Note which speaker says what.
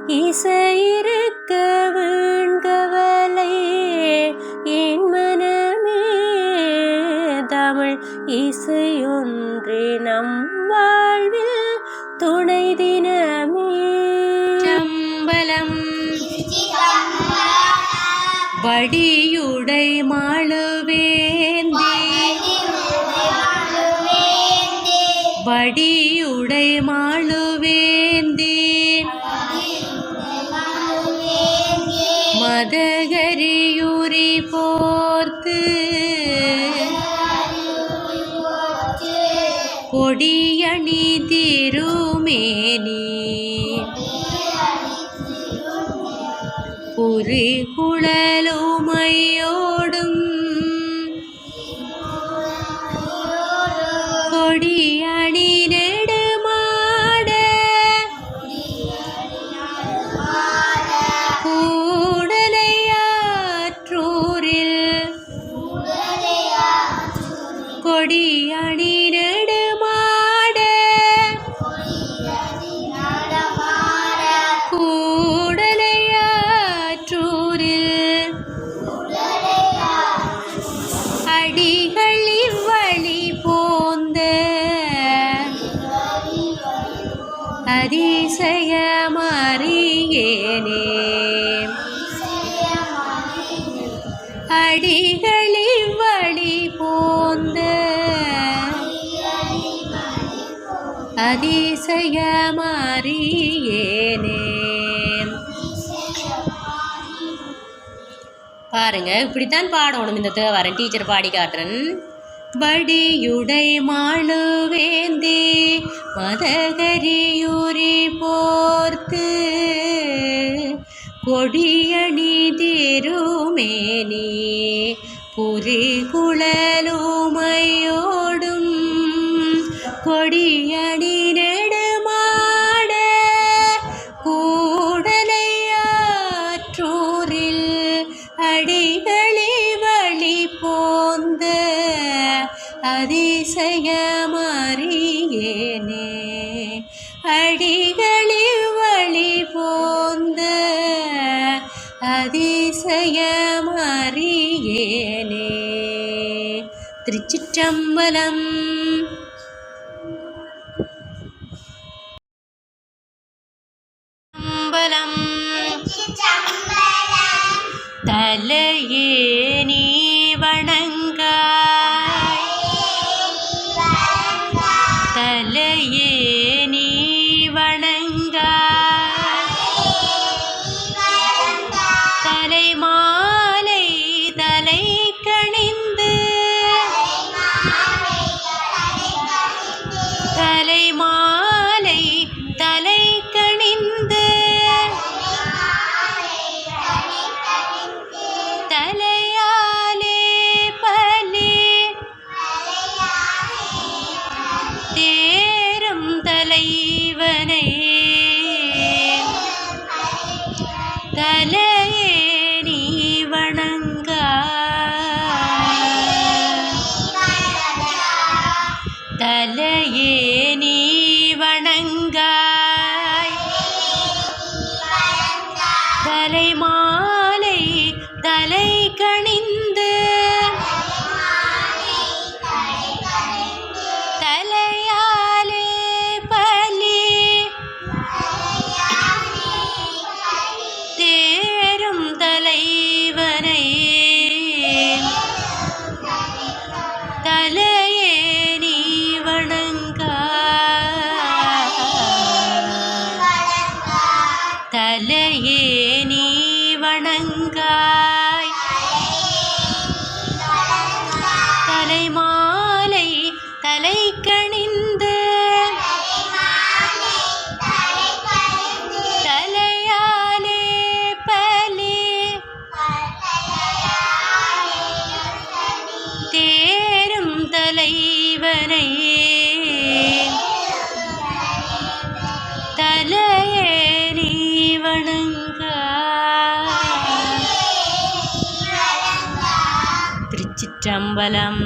Speaker 1: இசையிருக்க வீண்கவலை என் மனமே தமிழ் இசையொன்றே நம் வாழ்வில் துணை தினமே. சம்பலம் வடியுடை மாளுவேந்தே வடியுடை மாளுவேந்தே மதகரியுரி போர்த்து கொடியணி திருமேனி குறிகுழலுமையோடும் கொடியணி நெடுமாட கூடலையாற்றூரில் கொடியணி நெடுமாட கூடலையாற்றூரில் அடிகள் இவ்வழி போந்த அதிசயமறியேனே அடிகள் இவ்வழி போந்த அதிசயமறியேனே. பாருங்க, இப்படித்தான் பாடணும் இந்த தேவாரம். டீச்சர் பாடி காட்டுறேன். வடியுடை மாளுவேந்தே மதகரியுரி போர்த்து கொடியணி திருமேனி குறிகுழலுமையோடும் கொடியணி நெடுமாட கூடலையாற்றூரில் அடிகளி வழி போந்த அதிசயமறியேனே அடிகளி வழி போந்த அதிசயமறியேனே. திருச்சிற்றம்பலம். தலையே நீ வணங்காய் தலையே நீ வணங்காய் தலைமாலை தலை கணிந்து தலைமாலை தலை கணிந்து தலையாலே பலி தேரும் தலைவனை தலையே நீ வணங்காய் தலையே நீ வணங்காய் தலைமாலை தலை கணிந்து தலையாலே பலி தேரும் தலைவனை தலையே நீ வணங்காய் தலையே நீ வணங்காய் தலைமாலை தலை கணிந்து தலையாலே பலி தேரும் தலைவனை தலையே நீ வணங்காய். திருச்சிற்றம்பலம்.